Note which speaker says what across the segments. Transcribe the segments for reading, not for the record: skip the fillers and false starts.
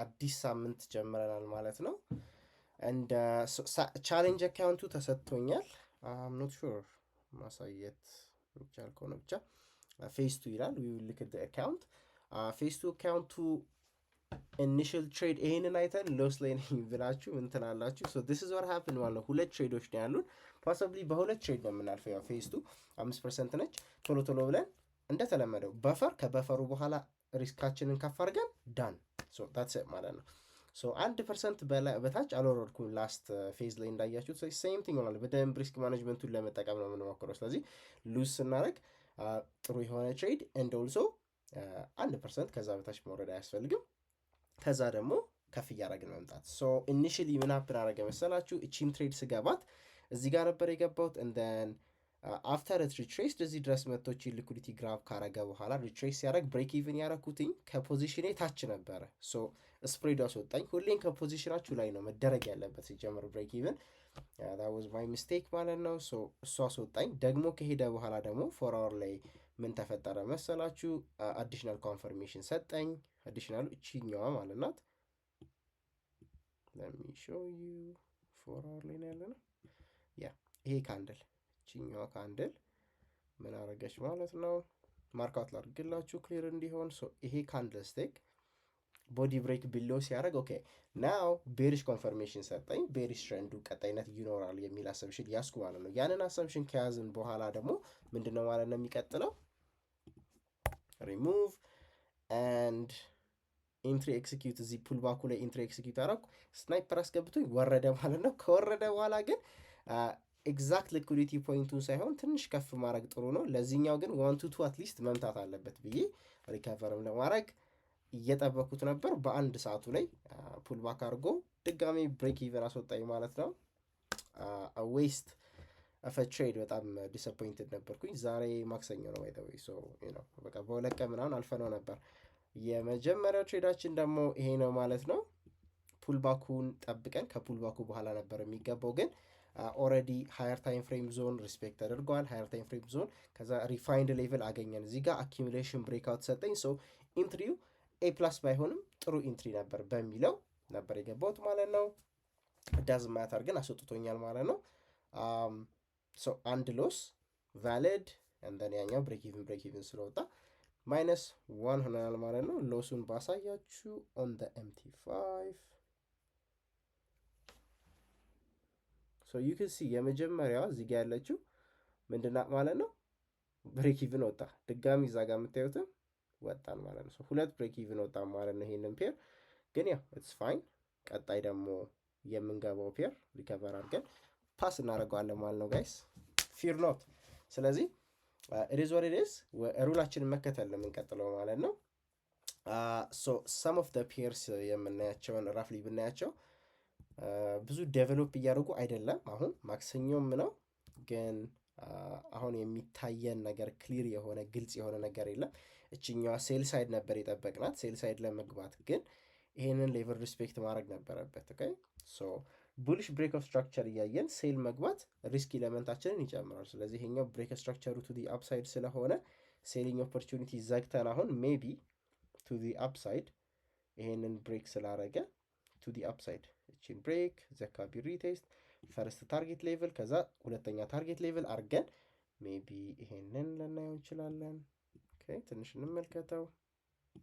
Speaker 1: አዲስ ሳምንት ጀምረናል ማለት ነው። and ቻሌንጅ አካውንቱ ተሰጥቶኛል። I'm not sure ማሳየት ይቻል ከሆነ ብቻ ፌስ 2 ይላል we will look at the account ፌስ 2 አካውንቱ ኢኒሺያል ትሬድ ይሄንን አይተን ሎስ ላይ ነኝ ብላችሁ ምን ትላላችሁ? so this is what happened ማለት ነው። ሁለት ትሬዶች ነው ያሉን ፖሲብሊ በሁለት ትሬድ ነው የምናልፈው። ያው ፌስ 2 5% ነች። ቶሎ ቶሎ ብለን እንደተለመደው በፈር ከበፈሩ በኋላ ሪስካችንን ከፍ አድርገን ዳን so that's it ማለት ነው። so 1% በታች አልወረድኩም ላስት ፌዝ ላይ እንዳያችሁት ሴም ቲንግ ሆናል። በደንብ ሪስክ ማኔጅመንቱን ለመጠቀም ነው የምንሞክረው። ስለዚህ ሉዝ ስናደርግ ጥሩ የሆነ ትሬድ ኤንድ ኦልሶ 1% ከዛ በታች መውረድ አያስፈልግም። ከዛ ደግሞ ከፍ እያደረግን መምጣት። ሶ ኢኒሺያሊ ምን ሀፕን አደረገ መሰላችሁ? እቺን ትሬድ ስገባት እዚህ ጋር ነበር የገባሁት እንደን አፍተር ሪትሬስ እዚህ ድረስ መጥቶች ሊኩዲቲ ግራብ ካረገ በኋላ ሪትሬስ ሲያደርግ ብሬክ ኢቭን ያደረኩትኝ ከፖዚሽኔ ታች ነበረ። ሶ ስፕሬዱ አስወጣኝ። ሁሌም ከፖዚሽናችሁ ላይ ነው መደረግ ያለበት ሲጀምር ብሬክ ኢቭን that was my mistake ማለት ነው። ሶ እሱ አስወጣኝ። ደግሞ ከሄደ በኋላ ደግሞ ፎር አወር ላይ ምን ተፈጠረ መሰላችሁ? አዲሽናል ኮንፈርሜሽን ሰጠኝ። አዲሽናሉ እቺኛዋ ማለት ናት። let me show you ፎር አወር ላይ ነው ያለነው። ያ ይሄ ካንድል ቺኛዋ ካንድል ምን አረገች ማለት ነው? ማርካውት ላድርግላችሁ ክሊር እንዲሆን። ሶ ይሄ ካንድል ስቲክ ቦዲ ብሬክ ቢሎ ሲያደርግ ኦኬ ናው ቤሪሽ ኮንፈርሜሽን ሰጠኝ። ቤሪሽ ትሬንዱ ቀጣይነት ይኖራል የሚል አሰምሽን ያስኩ ማለት ነው። ያንን አሰምሽን ከያዝን በኋላ ደግሞ ምንድነው ማለት ነው የሚቀጥለው? ሪሙቭ ኤንድ ኢንትሪ ኤክሲኪዩት። እዚህ ፑል ባኩ ላይ ኢንትሪ ኤክሲኪዩት አደረኩ። ስናይፐር አስገብቶኝ ወረደ ማለት ነው። ከወረደ በኋላ ግን ኤግዛክት ሊኩዲቲ ፖይንቱን ሳይሆን ትንሽ ከፍ ማድረግ ጥሩ ነው። ለዚህኛው ግን 1-2 አትሊስት መምታት አለበት ብዬ ሪካቨርም ለማድረግ እየጠበኩት ነበር። በአንድ ሰዓቱ ላይ ፑል ባክ አድርጎ ድጋሚ ብሬክ ኢቨን አስወጣኝ ማለት ነው። ዌስት ኦፍ ትሬድ በጣም ዲስአፖይንትድ ነበርኩኝ። ዛሬ ማክሰኞ ነው ባይተወይ ሶ በቃ በሁለት ቀን ምናምን አልፈነው ነበር። የመጀመሪያው ትሬዳችን ደግሞ ይሄ ነው ማለት ነው። ፑልባኩን ጠብቀን ከፑልባኩ በኋላ ነበር የሚገባው ግን ኦልሬዲ ሃየር ታይም ፍሬም ዞን ሪስፔክት ተደርጓል። ሃየር ታይም ፍሬም ዞን ከዛ ሪፋይንድ ሌቭል አገኘን። እዚህ ጋር አኪሙሌሽን ብሬክአውት ሰጠኝ። ሶ ኢንትሪው ኤ ፕላስ ባይሆንም ጥሩ ኢንትሪ ነበር በሚለው ነበር የገባሁት ማለት ነው። ዳዝ ማተር ግን አስወጥቶኛል ማለት ነው። ሶ አንድ ሎስ ቫሊድ እንደን ያኛው ብሬክ ኢቭን ስለወጣ -1 ሆናል ማለት ነው። ሎሱን ባሳያችሁ ኦን ዘ MT5 ሶ ዩ ካን ሲ የመጀመሪያዋ እዚህ ጋር ያለችው ምንድናት ማለት ነው? ብሬክ ኢቭን ወጣ። ድጋሚ እዛ ጋር የምታዩትም ወጣን ማለት ነው። ሶ ሁለት ብሬክ ኢቭን ወጣ ማለት ነው። ይሄንን ፔር ግን ያው ኢትስ ፋይን። ቀጣይ ደግሞ የምንገባው ፔር ሪከቨር አድርገን ፓስ እናደርገዋለን ማለት ነው ጋይስ ፊር ኖት። ስለዚህ it is what it is ሩላችንን መከተል ነው የምንቀጥለው ማለት ነው። ሶ some of the peers የምናያቸውን ራፍሊ ብናያቸው ብዙ ዴቨሎፕ እያደረጉ አይደለም። አሁን ማክሰኞም ነው ግን አሁን የሚታየን ነገር ክሊር የሆነ ግልጽ የሆነ ነገር የለም። እችኛዋ ሴል ሳይድ ነበር የጠበቅናት። ሴል ሳይድ ለመግባት ግን ይሄንን ሌቨል ሪስፔክት ማድረግ ነበረበት። ኦኬ ሶ ቡሊሽ ብሬክ ኦፍ ስትራክቸር እያየን ሴል መግባት ሪስክ ኤለመንታችንን ይጨምራል። ስለዚህ ይሄኛው ብሬክ ኦፍ ስትራክቸሩ ቱ ዲ አፕሳይድ ስለሆነ ሴሊንግ ኦፖርቹኒቲ ዘግተን አሁን ሜቢ ቱ ዲ አፕሳይድ ይሄንን ብሬክ ስላረገ ቱ ዲ አፕሳይድ እቺን ብሬክ ዘካቢ ሪቴስት ፈርስት ታርጌት ሌቭል ከዛ ሁለተኛ ታርጌት ሌቭል አርገን ሜቢ ይሄንን ልናየው እንችላለን። ኦኬ ትንሽ እንመልከተው።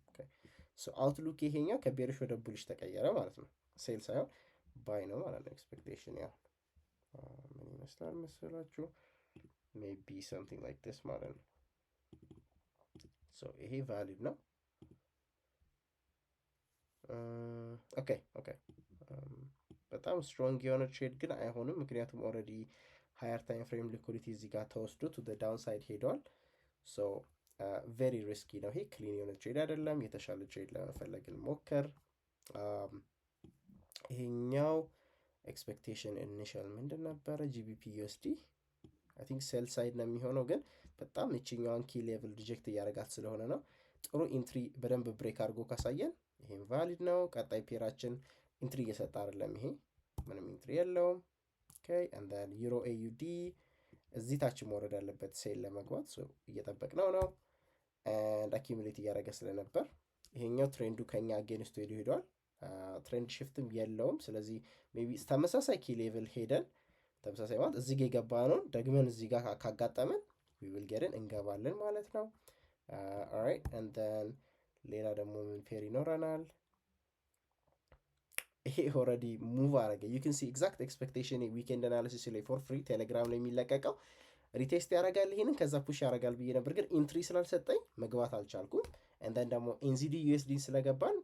Speaker 1: ኦኬ ሶ አውትሉክ ይሄኛው ከቤሪሽ ወደ ቡሊሽ ተቀየረ ማለት ነው። ሴል ሳይሆን ባይ ነው ማለት ነው። ኤክስፔክቴሽን ያው ምን ይመስላል መሰላችሁ? ሜቢ something like this ማለት ነው። ሶ ይሄ ቫሊድ ነው። ኦኬ በጣም ስትሮንግ የሆነ ትሬድ ግን አይሆንም። ምክንያቱም ኦልሬዲ ሃየር ታይም ፍሬም ሊኩዲቲ እዚህ ጋር ተወስዶ ቱ ዘ ዳውን ሳይድ ሄደዋል። ሶ ቬሪ ሪስኪ ነው ይሄ። ክሊን የሆነ ትሬድ አይደለም። የተሻለ ትሬድ ለመፈለግ እንሞክር። ይሄኛው ኤክስፔክቴሽን ኢኒሺያል ምንድን ነበረ? GBP USD አይ ቲንክ ሴል ሳይድ ነው የሚሆነው ግን በጣም እቺኛዋን ኪ ሌቭል ሪጀክት እያደረጋት ስለሆነ ነው። ጥሩ ኢንትሪ በደንብ ብሬክ አድርጎ ካሳየን ይሄም ቫሊድ ነው። ቀጣይ ፔራችን ኢንትሪ እየሰጠ አይደለም። ይሄ ምንም ኢንትሪ የለውም። ኦኬ and then ዩሮ AUD እዚህ ታች መውረድ ያለበት ሴል ለመግባት ሶ እየጠበቅነው ነው and አኪሙሌት እያደረገ ስለነበር ይሄኛው ትሬንዱ ከኛ አጌንስት ሄዷል። ትሬንድ ሽፍትም የለውም። ስለዚህ ሜይ ቢ ተመሳሳይ ኪ ሌቭል ሄደን ተመሳሳይ ማለት እዚህ ጋር የገባ ነው ደግመን እዚህ ጋር ካጋጠመን ዊል ጌርን እንገባለን ማለት ነው። ኦራይት ኤንድ ዘን ሌላ ደግሞ ምን ፔር ይኖረናል? ይሄ ኦልሬዲ ሙቭ አረገ። ዩ ካን ሲ ኤግዛክት ኤክስፔክቴሽን ዊኬንድ አናሊሲስ ላይ ፎር ፍሪ ቴሌግራም ላይ የሚለቀቀው ሪቴስት ያደርጋል ይሄንን ከዛ ፑሽ ያደርጋል ብዬ ነበር፣ ግን ኢንትሪ ስላልሰጠኝ መግባት አልቻልኩም። እንደን ደግሞ ኤንዚዲ ዩኤስዲ ስለገባን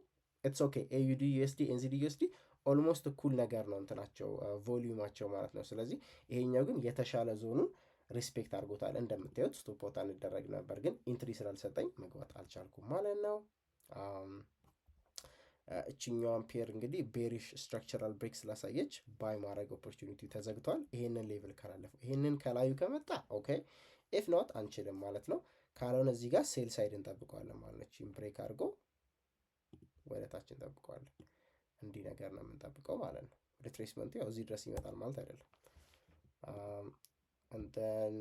Speaker 1: ኢትስ ኦኬ። ኤዩዲ ዩኤስዲ ኤንዚዲ ዩኤስዲ ኦልሞስት እኩል ነገር ነው እንትናቸው ቮሊዩማቸው ማለት ነው። ስለዚህ ይሄኛው ግን የተሻለ ዞኑን ሪስፔክት አድርጎታል። እንደምታዩት ስቶፕ ቦታ እንደረግ ነበር፣ ግን ኢንትሪ ስላልሰጠኝ መግባት አልቻልኩም ማለት ነው። እችኛዋን ፔር እንግዲህ ቤሪሽ ስትራክቸራል ብሬክ ስላሳየች ባይ ማድረግ ኦፖርቹኒቲ ተዘግቷል። ይሄንን ሌቭል ካላለፈው ይሄንን ከላዩ ከመጣ ኦኬ፣ ኢፍ ኖት አንችልም ማለት ነው። ካልሆነ እዚህ ጋር ሴል ሳይድ እንጠብቀዋለን ማለት ነው። ቺን ብሬክ አድርጎ ወደ ታች እንጠብቀዋለን። እንዲህ ነገር ነው የምንጠብቀው ማለት ነው። ሪትሬስመንቱ ያው እዚህ ድረስ ይመጣል ማለት አይደለም። እንተን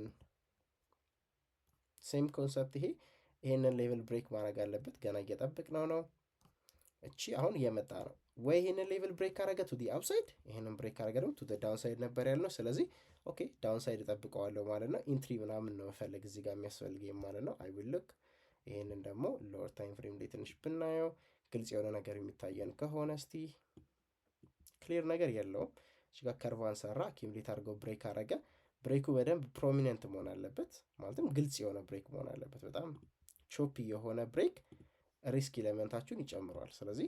Speaker 1: ሴም ኮንሰፕት ይሄንን ሌቭል ብሬክ ማድረግ አለበት። ገና እየጠበቅነው ነው። እቺ አሁን እየመጣ ነው ወይ ይሄንን ሌቭል ብሬክ አረገ ቱ ዲ አፕሳይድ፣ ይሄንን ብሬክ አረገ ደግሞ ቱ ዲ ዳውንሳይድ ነበር ያልነው። ስለዚህ ኦኬ ዳውንሳይድ እጠብቀዋለሁ ማለት ነው። ኢንትሪ ምናምን ነው መፈለግ እዚህ ጋር የሚያስፈልገኝ ማለት ነው። አይ ዊል ሉክ። ይሄንን ደግሞ ሎወር ታይም ፍሬም ላይ ትንሽ ብናየው ግልጽ የሆነ ነገር የሚታየን ከሆነ እስቲ ክሊር ነገር የለውም። እዚህ ጋር ከርቫን ሰራ አኪሙሌት አድርገው ብሬክ አረገ። ብሬኩ በደንብ ፕሮሚነንት መሆን አለበት፣ ማለትም ግልጽ የሆነ ብሬክ መሆን አለበት። በጣም ቾፒ የሆነ ብሬክ ሪስክ ኤሌመንታችሁን ይጨምረዋል። ስለዚህ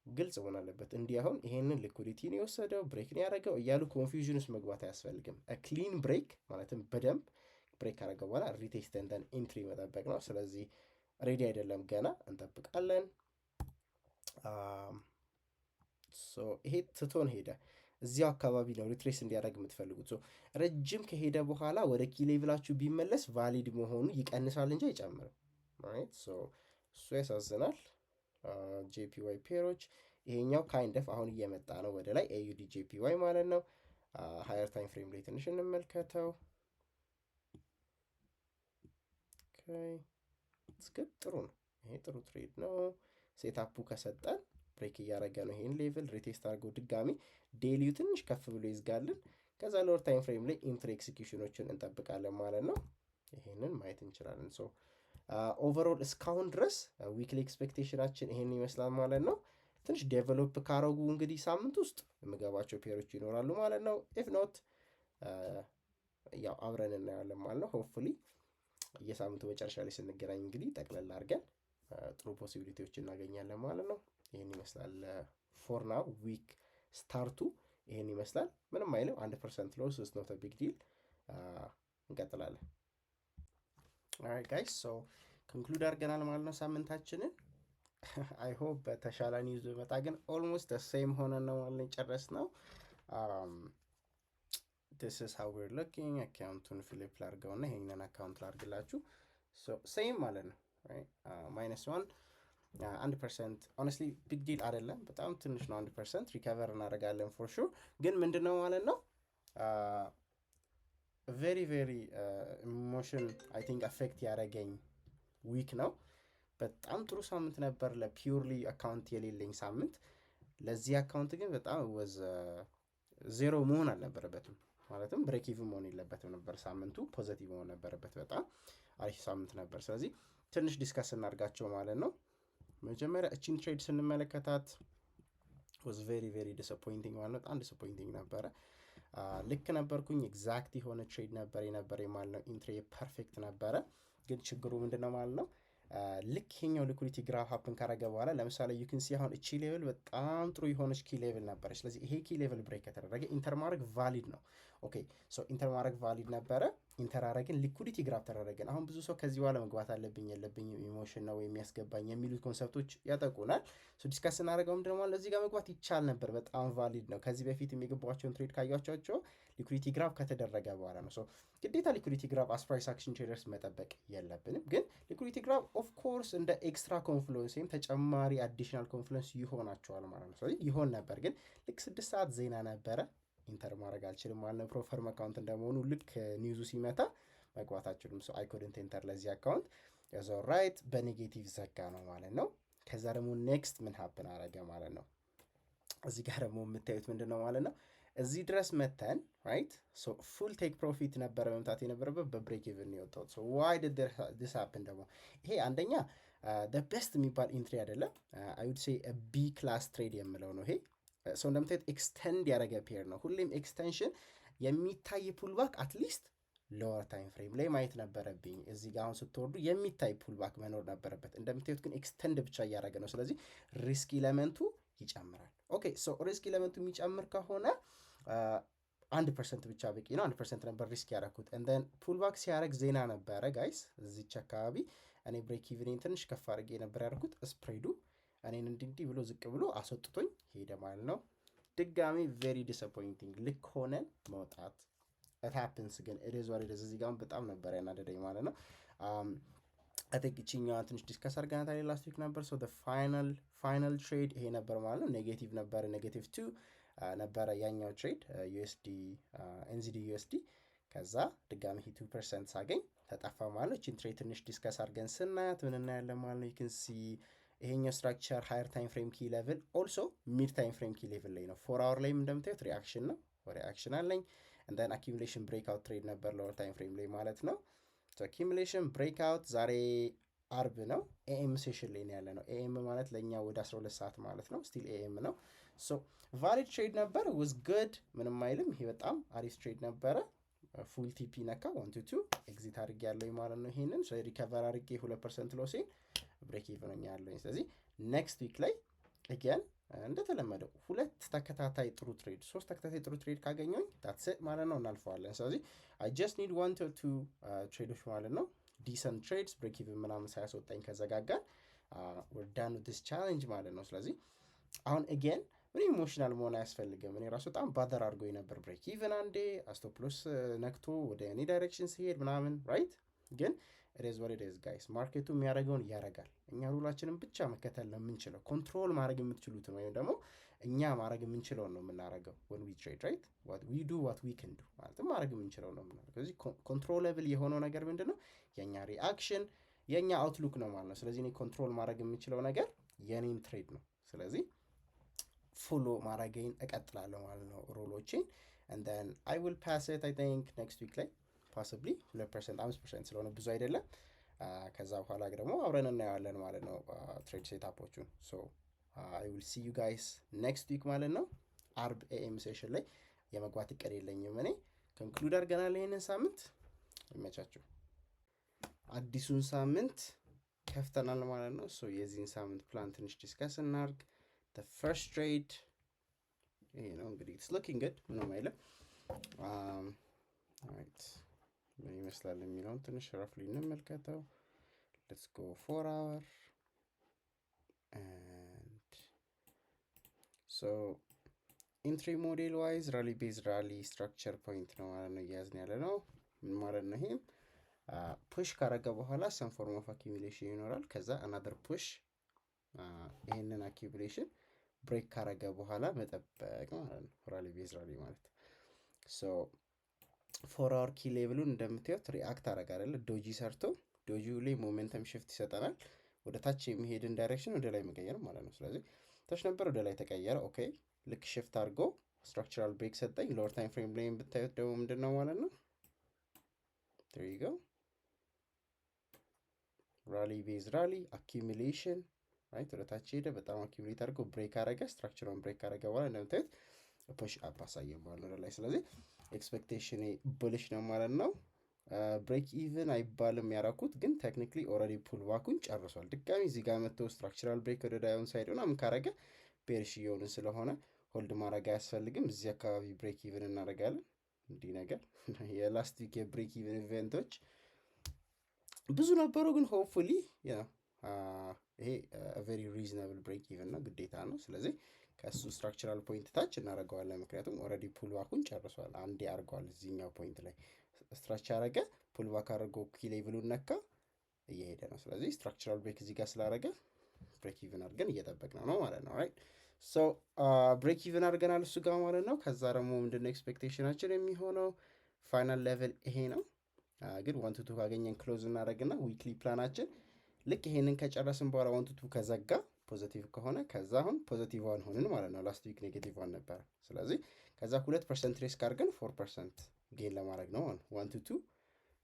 Speaker 1: ግልጽ መሆን አለበት። እንዲህ አሁን ይሄንን ሊኩዲቲን የወሰደው ብሬክ ነው ያደረገው እያሉ ኮንፊውዥን ውስጥ መግባት አያስፈልግም። ክሊን ብሬክ ማለትም በደንብ ብሬክ ካደረገው በኋላ ሪቴስት እንደን ኢንትሪ መጠበቅ ነው። ስለዚህ ሬዲ አይደለም ገና እንጠብቃለን። ይሄ ትቶን ሄደ። እዚያው አካባቢ ነው ሪትሬስ እንዲያደርግ የምትፈልጉት። ረጅም ከሄደ በኋላ ወደ ኪ ሌቭላችሁ ቢመለስ ቫሊድ መሆኑ ይቀንሳል እንጂ አይጨምርም። እሱ ያሳዝናል። ጄፒዋይ ፔሮች ይሄኛው ካይንድ ኦፍ አሁን እየመጣ ነው ወደ ላይ ኤዩዲ ጄፒዋይ ማለት ነው። ሃየር ታይም ፍሬም ላይ ትንሽ እንመልከተው። እስክት ጥሩ ነው። ይሄ ጥሩ ትሬድ ነው። ሴታፑ ከሰጠን ብሬክ እያደረገ ነው። ይሄን ሌቭል ሪቴስት አድርገው ድጋሚ ዴሊዩ ትንሽ ከፍ ብሎ ይዝጋልን። ከዛ ሎወር ታይም ፍሬም ላይ ኢንትሪ ኤክሲኪዩሽኖችን እንጠብቃለን ማለት ነው። ይሄንን ማየት እንችላለን። ሶ ኦቨርኦል እስካሁን ድረስ ዊክሊ ኤክስፔክቴሽናችን ይሄን ይመስላል ማለት ነው። ትንሽ ዴቨሎፕ ካረጉ እንግዲህ ሳምንት ውስጥ የምገባቸው ፔሮች ይኖራሉ ማለት ነው። ኢፍ ኖት ያው አብረን እናያለን ማለት ነው። ሆፕፉሊ የሳምንቱ መጨረሻ ላይ ስንገናኝ እንግዲህ ጠቅለል አድርገን ጥሩ ፖሲቢሊቲዎች እናገኛለን ማለት ነው። ይህን ይመስላል ፎር ናው ዊክ ስታርቱ ይህን ይመስላል። ምንም አይልም 1% ሎስ ኢዝ ኖት አ ቢግ ዲል። እንቀጥላለን። ኦልራይት ጋይስ ሶ ኮንክሉድ አድርገናል ማለት ነው ሳምንታችንን። አይ ሆፕ በተሻለ ኒውዝ በመጣ ግን ኦልሞስት ሴም ሆነ ነው ማለት ጨረስ ነው። this is how we're looking አካውንቱን ፍሊፕ ላድርገውና ይሄንን አካውንት ላድርግላችሁ። ሶ ሴም ማለት ነው -1 1% ሆነስትሊ ቢግ ዲል አይደለም፣ በጣም ትንሽ ነው። 1% ሪከቨር እናደርጋለን ፎር ሹር። ግን ምንድነው ማለት ነው ቬሪ ቬሪ ኢሞሽን አይ ቲንክ አፌክት ያደረገኝ ዊክ ነው። በጣም ጥሩ ሳምንት ነበር ለፒውርሊ አካውንት የሌለኝ ሳምንት። ለዚህ አካውንት ግን በጣም ወዝ ዜሮ መሆን አልነበረበትም፣ ማለትም ብሬክ ኢቭን መሆን የለበትም ነበር። ሳምንቱ ፖዘቲቭ መሆን ነበረበት። በጣም አሪፍ ሳምንት ነበር። ስለዚህ ትንሽ ዲስከስ እናድርጋቸው ማለት ነው። መጀመሪያ እቺን ትሬድ ስንመለከታት was very very disappointing ማለት ነው። በጣም ዲስአፖይንቲንግ ነበረ። ልክ ነበርኩኝ። ኤግዛክት የሆነ ትሬድ ነበር የነበረ ማለት ነው። ኢንትሪ ፐርፌክት ነበረ። ግን ችግሩ ምንድነው ማለት ነው ልክ ይሄኛው ሊኩዲቲ ግራፍ ሀፕን ካረገ በኋላ ለምሳሌ ዩ ካን ሲ አሁን እቺ ሌቭል በጣም ጥሩ የሆነች ኪ ሌቭል ነበረች። ስለዚህ ይሄ ኪ ሌቭል ብሬክ ከተደረገ ኢንተር ማድረግ ቫሊድ ነው። ኦኬ ሶ ኢንተር ማድረግ ቫሊድ ነበረ። ኢንተር አረግን፣ ሊኩዲቲ ግራፍ ተደረገን። አሁን ብዙ ሰው ከዚህ በኋላ መግባት አለብኝ የለብኝም ኢሞሽን ነው የሚያስገባኝ የሚሉት ኮንሰፕቶች ያጠቁናል። ሶ ዲስከስ እናደርገው ምንድነው ማለት እዚህ ጋር መግባት ይቻል ነበር። በጣም ቫሊድ ነው። ከዚህ በፊት የሚገባቸውን ትሬድ ካያቸው ሊኩዲቲ ግራፍ ከተደረገ በኋላ ነው። ሶ ግዴታ ሊኩዲቲ ግራፍ አስ ፕራይስ አክሽን ትሬደርስ መጠበቅ የለብንም። ግን ሊኩዲቲ ግራፍ ኦፍ ኮርስ እንደ ኤክስትራ ኮንፍሉንስ ወይም ተጨማሪ አዲሽናል ኮንፍሉንስ ይሆናቸዋል ማለት ነው። ስለዚህ ይሆን ነበር። ግን ልክ 6 ሰዓት ዜና ነበረ። ኢንተር ማድረግ አልችልም ማለት ነው። ፕሮፈርም አካውንት እንደመሆኑ ልክ ኒውዙ ሲመታ መግባት አልችልም። ሶ አይ ኩድንት ኢንተር ለዚህ አካውንት ያዘው ራይት በኔጌቲቭ ዘጋ ነው ማለት ነው። ከዛ ደግሞ ኔክስት ምን ሀፕን አረገ ማለት ነው። እዚህ ጋር ደግሞ የምታዩት ምንድን ነው ማለት ነው እዚህ ድረስ መተን ራይት ሶ ፉል ቴክ ፕሮፊት ነበረ መምታት የነበረበት በብሬክ ኢቭን ነው የወጣሁት። ሶ ዋይ ዲድ ዲስ ሃፕን ደግሞ ይሄ አንደኛ ቤስት የሚባል ኢንትሪ አይደለም። አይ ውድ ሴ ቢ ክላስ ትሬድ የምለው ነው ይሄ። ሰው እንደምታዩት ኤክስተንድ ያደረገ ፔር ነው። ሁሌም ኤክስቴንሽን የሚታይ ፑልባክ አትሊስት ሎወር ታይም ፍሬም ላይ ማየት ነበረብኝ። እዚህ ጋር አሁን ስትወርዱ የሚታይ ፑልባክ መኖር ነበረበት። እንደምታዩት ግን ኤክስተንድ ብቻ እያደረገ ነው። ስለዚህ ሪስክ ኢለመንቱ ይጨምራል። ኦኬ ሶ ሪስክ ኢለመንቱ የሚጨምር ከሆነ 1% ብቻ በቂ ነው። 1% ነበር ሪስክ ያደረኩት። እንደን ፑልባክ ሲያደረግ ዜና ነበረ ጋይስ እዚች አካባቢ እኔ ብሬክ ኢቭኔን ትንሽ ከፍ አድርጌ ነበር ያደረኩት። ስፕሬዱ እኔን እንዲህ ብሎ ዝቅ ብሎ አስወጥቶኝ ሄደ ማለት ነው። ድጋሚ ቬሪ ዲስአፖይንቲንግ ልክ ሆነን መውጣት ሃፕንስ ግን ኢዝ ዋት ኢዝ። እዚህ ጋር በጣም ነበር ያናደደኝ ማለት ነው። አይ ቲንክ እቺኛዋ ትንሽ ዲስከስ አድርገናታል ላስት ዊክ ነበር። ሶ ፋይናል ትሬድ ይሄ ነበር ማለት ነው። ኔጌቲቭ ነበረ፣ ኔጌቲቭ 2 ነበረ ያኛው ትሬድ ዩኤስዲ ኤንዚዲ ዩኤስዲ። ከዛ ድጋሚ 2% ሳገኝ ተጠፋ ማለት ነው። እቺን ትሬድ ትንሽ ዲስከስ አድርገን ስናያት ምን እናያለን ማለት ነው። ዩን ሲ ይሄኛው ስትራክቸር ሃየር ታይም ፍሬም ኪ ሌቭል ኦልሶ ሚድ ታይም ፍሬም ኪ ሌቭል ላይ ነው። 4 አወር ላይም እንደምታዩት ሪአክሽን ነው፣ ሪአክሽን አለኝ። እንደን አኪሙሌሽን ብሬክአውት ትሬድ ነበር ሎወር ታይም ፍሬም ላይ ማለት ነው። አኪሙሌሽን ብሬክአውት ዛሬ አርብ ነው። ኤኤም ሴሽን ላይ ያለ ነው። ኤኤም ማለት ለእኛ ወደ 12 ሰዓት ማለት ነው። ስቲል ኤኤም ነው። ሶ ቫሊድ ትሬድ ነበር ውዝ ጉድ ምንም አይልም። ይሄ በጣም አሪፍ ትሬድ ነበረ። ፉል ቲፒ ነካ 1-2 ኤግዚት አድርጌ ያለኝ ማለት ነው። ይሄንን ሪከቨር አድርጌ 2% ሎሴን ብሬክ ኢቭን ሆኜ ያለኝ። ስለዚህ ኔክስት ዊክ ላይ again እንደተለመደው 2 ተከታታይ ጥሩ ትሬድ 3 ተከታታይ ጥሩ ትሬድ ካገኘሁኝ that's it ማለት ነው፣ እናልፈዋለን። ስለዚህ I just need 1 or 2 ትሬዶች ማለት ነው። ዲሰንት ትሬድስ ብሬክ ኢቭን ምናምን ሳያስወጣኝ ከዘጋጋን we're done with this challenge ማለት ነው። ስለዚህ አሁን again ምንም ኢሞሽናል መሆን አያስፈልግም። እኔ ራሱ በጣም ባደር አድርጎኝ ነበር ብሬክ ኢቭን አንዴ አስቶፕሎስ ነክቶ ወደ እኔ ዳይሬክሽን ሲሄድ ምናምን ራይት። ግን ኢዝ ዋት ኢዝ ጋይስ፣ ማርኬቱ የሚያደርገውን ያደርጋል። እኛ ሩላችንን ብቻ መከተል ነው የምንችለው። ኮንትሮል ማድረግ የምትችሉትን ወይም ደግሞ እኛ ማድረግ የምንችለውን ነው የምናደርገው። when we trade right what we do what we can do ማለትም ማድረግ የምንችለው ነው የምናደርገው። ስለዚህ ኮንትሮለብል የሆነው ነገር ምንድን ነው? የእኛ ሪአክሽን የእኛ አውትሉክ ነው ማለት ነው። ስለዚህ እኔ ኮንትሮል ማድረግ የምችለው ነገር የኔን ትሬድ ነው። ስለዚህ ፎሎ ማድረግን እቀጥላለሁ ማለት ነው ሮሎችን። and then I will pass it I think next week ላይ possibly 2% 5% ስለሆነ ብዙ አይደለም። ከዛ በኋላ ደግሞ አብረን እናየዋለን ማለት ነው ትሬድ ሴታፖቹን። so I will see you guys next week ማለት ነው። አርብ ኤኤም ሴሽን ላይ የመግባት እቅድ የለኝም እኔ። ኮንክሉድ አድርገናል ይሄንን ሳምንት። ይመቻችሁ። አዲሱን ሳምንት ከፍተናል ማለት ነው። so የዚህን ሳምንት ፕላን ትንሽ ዲስከስ እናድርግ። the first trade ይሄ ነው እንግዲህ it's looking good ምንም አይልም። alright ምን ይመስላል የሚለውን ትንሽ ራፍሊ እንመልከተው። let's go 4 hour and so entry model wise rally base rally structure point ነው ማለት ነው እያዝን ያለ ነው። ምን ማለት ነው? ይሄም ፑሽ ካረገ በኋላ some form of accumulation ይኖራል። ከዛ another push ይሄንን accumulation ብሬክ ካረገ በኋላ መጠበቅ ማለት ነው ራሊ ቤዝ ራሊ ማለት። ሶ 4 አወር ኪ ሌቭሉን እንደምታዩት ሪአክት አረጋ አይደለ? ዶጂ ሰርቶ ዶጂው ላይ ሞሜንተም ሽፍት ይሰጠናል። ወደ ታች የሚሄድን ዳይሬክሽን ወደ ላይ መቀየር ማለት ነው። ስለዚህ ታች ነበር ወደ ላይ ተቀየረ። ኦኬ ልክ ሽፍት አድርጎ ስትራክቸራል ብሬክ ሰጠኝ። ሎወር ታይም ፍሬም ላይ ብታዩት ደግሞ ምንድን ነው ማለት ነው? there you go ራሊ ቤዝ ራሊ አኪሙሌሽን ራይት ወደ ታች ሄደ። በጣም አኪሙሌት አድርጎ ብሬክ አረገ። ስትራክቸሩን ብሬክ አረገ በኋላ እንደምታዩት ፑሽ አፕ አሳየን ማለት ነው ላይ። ስለዚህ ኤክስፔክቴሽን ቡሊሽ ነው ማለት ነው። ብሬክ ኢቭን አይባልም ያራኩት፣ ግን ቴክኒክሊ ኦልሬዲ ፑል ባኩን ጨርሷል። ድጋሚ እዚህ ጋር መጥቶ ስትራክቸራል ብሬክ ወደ ዳውን ሳይድ ምናምን ካረገ ቤርሽ እየሆንን ስለሆነ ሆልድ ማድረግ አያስፈልግም። እዚህ አካባቢ ብሬክ ኢቭን እናደርጋለን። እንዲህ ነገር የላስት ዊክ የብሬክ ኢቭን ኢቨንቶች ብዙ ነበሩ፣ ግን ሆፕፉሊ ይሄ ቬሪ ሪዝናብል ብሬክ ኢቭን ነው፣ ግዴታ ነው። ስለዚህ ከሱ ስትራክቸራል ፖይንት ታች እናደርገዋለን። ምክንያቱም ኦልሬዲ ፑል ባኩን ጨርሷል። አንዴ አድርገዋል። እዚህኛው ፖይንት ላይ ስትራክቸር አረገ፣ ፑል ባክ አድርጎ ኪ ሌቭሉን ነካ፣ እየሄደ ነው። ስለዚህ ስትራክቸራል ብሬክ እዚህ ጋር ስላደረገ ብሬክ ኢቭን አድርገን እየጠበቅነው ነው ማለት ነው። ራይት ሶ ብሬክ ኢቭን አድርገናል እሱ ጋር ማለት ነው። ከዛ ደግሞ ምንድነው ኤክስፔክቴሽናችን የሚሆነው? ፋይናል ሌቭል ይሄ ነው። ግን 1-2 ካገኘን ክሎዝ እናደርግና ዊክሊ ፕላናችን ልክ ይሄንን ከጨረስን በኋላ 1-2 ከዘጋ ፖዘቲቭ ከሆነ ከዛ አሁን ፖዘቲቭ ዋን ሆንን ማለት ነው። ላስት ዊክ ኔጌቲቭ ዋን ነበረ። ስለዚህ ከዛ 2% ሪስክ አድርገን 4% ጌን ለማድረግ ነው ማለት 1 to 2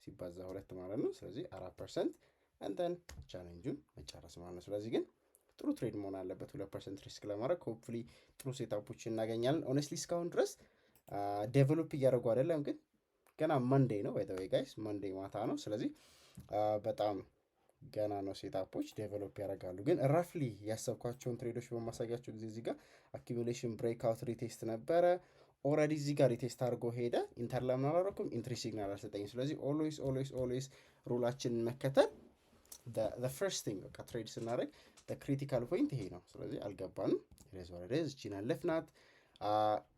Speaker 1: ሲባዛ 2 ማለት ነው። ስለዚህ 4% አንተን ቻሌንጁን መጨረስ ማለት ነው። ስለዚህ ግን ጥሩ ትሬድ መሆን አለበት 2% ሪስክ ለማድረግ ሆፕፉሊ ጥሩ ሴታፖች እናገኛለን። ኦነስትሊ እስካሁን ድረስ ዴቨሎፕ እያደረጉ አይደለም፣ ግን ገና መንዴ ነው ባይ ዘ ዌይ ጋይስ፣ መንዴ ማታ ነው። ስለዚህ በጣም ገና ነው፣ ሴታፖች ዴቨሎፕ ያደርጋሉ። ግን ራፍሊ ያሰብኳቸውን ትሬዶች በማሳያቸው ጊዜ እዚህ ጋር አኪሙሌሽን ብሬክአውት ሪቴስት ነበረ። ኦልሬዲ እዚህ ጋር ሪቴስት አድርጎ ሄደ። ኢንተር ለምን አላደረኩም? ኢንትሪ ሲግናል አልሰጠኝም። ስለዚህ ኦልዌይስ ሩላችንን መከተል ፈርስት ቲንግ። በቃ ትሬድ ስናደርግ ክሪቲካል ፖይንት ይሄ ነው። ስለዚህ አልገባንም፣ ሬዝ እቺን አለፍናት።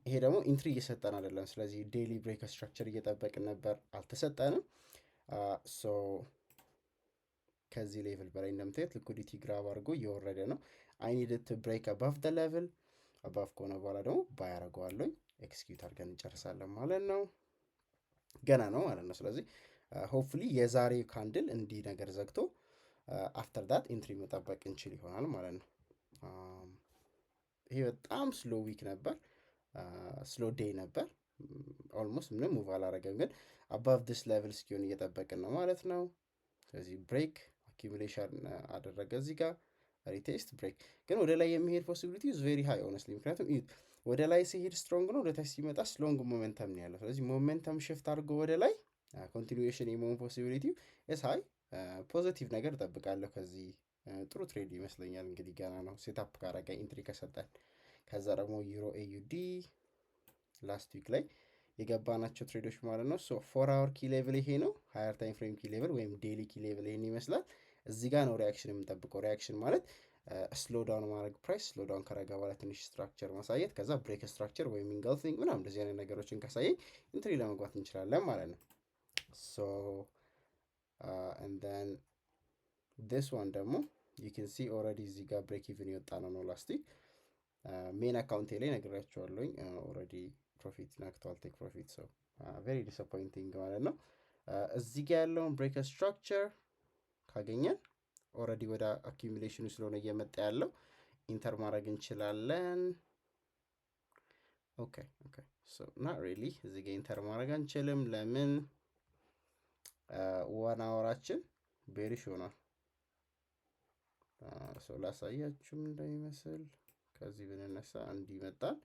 Speaker 1: ይሄ ደግሞ ኢንትሪ እየሰጠን አይደለም። ስለዚህ ዴይሊ ብሬክ ስትራክቸር እየጠበቅን ነበር፣ አልተሰጠንም። ሶ ከዚህ ሌቭል በላይ እንደምታዩት ሊኩዲቲ ግራብ አድርጎ እየወረደ ነው። አይ ኒድድ ቱ ብሬክ አባቭ ደ ሌቭል። አባቭ ከሆነ በኋላ ደግሞ ባይ አደርገዋለሁ፣ ኤክስኪዩት አድርገን እንጨርሳለን ማለት ነው። ገና ነው ማለት ነው። ስለዚህ ሆፕፉሊ የዛሬው ካንድል እንዲህ ነገር ዘግቶ አፍተር ዳት ኢንትሪ መጠበቅ እንችል ይሆናል ማለት ነው። ይሄ በጣም ስሎ ዊክ ነበር፣ ስሎ ዴይ ነበር። ኦልሞስት ምንም ሙቭ አላረገም፣ ግን አባቭ ዲስ ሌቭል እስኪሆን እየጠበቅን ነው ማለት ነው። ስለዚህ ብሬክ አኪሙሌሽን አደረገ እዚህ ጋር ሪቴስት ብሬክ። ግን ወደ ላይ የሚሄድ ፖሲቢሊቲ ኢዝ ቬሪ ሃይ ሆነስትሊ። ምክንያቱም ወደ ላይ ሲሄድ ስትሮንግ ነው፣ ወደ ታች ሲመጣ ስሎንግ ሞሜንተም ነው ያለው። ስለዚህ ሞሜንተም ሽፍት አድርጎ ወደ ላይ ኮንቲኒዌሽን የመሆን ፖሲቢሊቲ ኢዝ ሃይ። ፖዚቲቭ ነገር እጠብቃለሁ ከዚህ። ጥሩ ትሬድ ይመስለኛል። እንግዲህ ገና ነው፣ ሴታፕ ካረጋ ኢንትሪ ከሰጠን። ከዛ ደግሞ ዩሮ ኤዩዲ ላስት ዊክ ላይ የገባናቸው ትሬዶች ማለት ነው። ሶ 4 አወር ኪ ሌቭል ይሄ ነው። ሃየር ታይም ፍሬም ኪ ሌቭል ወይም ዴይሊ ኪ ሌቭል ይሄን ይመስላል። እዚህ ጋር ነው ሪያክሽን የምንጠብቀው። ሪያክሽን ማለት ስሎ ዳውን ማድረግ፣ ፕራይስ ስሎ ዳውን ካረጋ በኋላ ትንሽ ስትራክቸር ማሳየት፣ ከዛ ብሬክ ስትራክቸር ወይም ኢንጋልፊንግ ምናምን እንደዚህ አይነት ነገሮችን ካሳየኝ ኢንትሪ ለመግባት እንችላለን ማለት ነው። ሶ and then this one ደግሞ you can see already እዚህ ጋር ብሬክ ኢቭን የወጣ ነው ላስት ዊክ። ሜን አካውንቴ ላይ ነግራቸዋለሁኝ ኦልሬዲ ፕሮፊት ነክቷል፣ ቴክ ፕሮፊት። ሶ ቬሪ ዲስአፖይንቲንግ ማለት ነው። እዚህ ጋር ያለውን ብሬክ ስትራክቸር ካገኘን ኦልሬዲ ወደ አኪሙሌሽኑ ስለሆነ እየመጣ ያለው ኢንተር ማድረግ እንችላለን። ኦኬ ሶ ናት ሪሊ እዚህ ጋር ኢንተር ማድረግ አንችልም። ለምን? ዋን አወራችን ቤሪሽ ሆኗል። ሶ ላሳያችሁም እንደሚመስል ከዚህ ብንነሳ እንዲህ ይመጣል።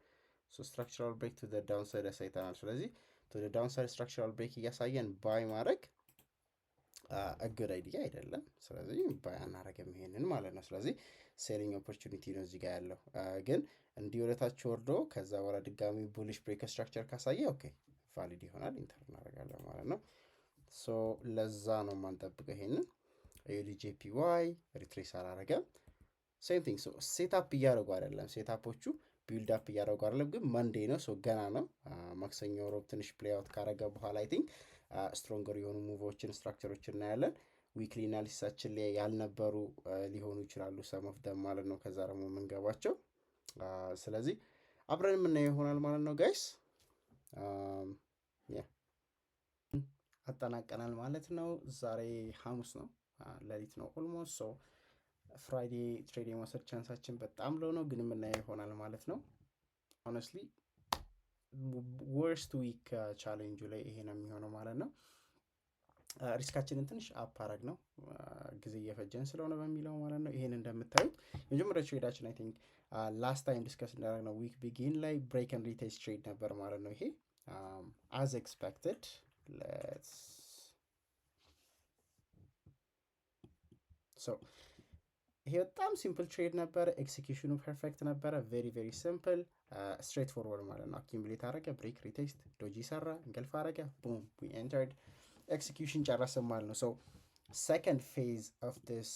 Speaker 1: ሶ ስትራክቸራል ብሬክ ቱ ዘ ዳውንሳይድ ያሳይተናል። ስለዚህ ቱ ዘ ዳውንሳይድ ስትራክቸራል ብሬክ እያሳየን ባይ ማድረግ እግድ አይዲያ አይደለም። ስለዚህ ባይ አናረግም ይሄንን ማለት ነው። ስለዚህ ሴሊንግ ኦፖርቹኒቲ ነው እዚህ ጋር ያለው። ግን እንዲህ ወደታች ወርዶ ከዛ በኋላ ድጋሚ ቡሊሽ ብሬክ ስትራክቸር ካሳየ ኦኬ ቫሊድ ይሆናል፣ ኢንተር እናደርጋለን ማለት ነው። ሶ ለዛ ነው የማንጠብቀው ይሄንን። ዩዲጄፒዋይ ሪትሬስ አላረገም። ሴም ቲንግ ሶ ሴታፕ እያደረጉ አይደለም፣ ሴታፖቹ ቢልድ አፕ እያደረጉ አይደለም። ግን መንዴ ነው፣ ሶ ገና ነው። ማክሰኞ ሮብ ትንሽ ፕሌይ አውት ካረገ በኋላ አይ ቲንክ ስትሮንገር የሆኑ ሙቮችን ስትራክቸሮችን እናያለን። ዊክሊ አናሊሲሳችን ላይ ያልነበሩ ሊሆኑ ይችላሉ ሰም ኦፍ ደም ማለት ነው። ከዛ ደግሞ የምንገባቸው ስለዚህ አብረን የምናየው ይሆናል ማለት ነው ጋይስ። አጠናቀናል ማለት ነው። ዛሬ ሐሙስ ነው፣ ሌሊት ነው ኦልሞስት። ሶ ፍራይዴ ትሬድ የመውሰድ ቻንሳችን በጣም ሎው ነው፣ ግን የምናየው ይሆናል ማለት ነው። ሆነስትሊ ወርስት ዊክ ቻሌንጁ ላይ ይሄ ነው የሚሆነው ማለት ነው። ሪስካችንን ትንሽ አፕ አረግ ነው ጊዜ እየፈጀን ስለሆነ በሚለው ማለት ነው። ይሄን እንደምታዩት የመጀመሪያ ትሬዳችን አይ ቲንክ ላስት ታይም ዲስከስ እንዳደረግ ነው ዊክ ቢጊን ላይ ብሬክ ኤንድ ሪቴስት ትሬድ ነበር ማለት ነው። ይሄ አዝ ኤክስፔክትድ ይሄ በጣም ሲምፕል ትሬድ ነበረ። ኤክሲኪዩሽኑ ፐርፌክት ነበረ። ቬሪ ቬሪ ሲምፕል ስትሬት ፎርወርድ ማለት ነው። አኪሙሌት አረገ፣ ብሬክ ሪቴስት፣ ዶጂ ሰራ፣ እንገልፍ አረገ፣ ቡም ዊ ኤንተርድ፣ ኤክሲኪዩሽን ጨረስን ማለት ነው። ሶ ሰከንድ ፌዝ ኦፍ ዲስ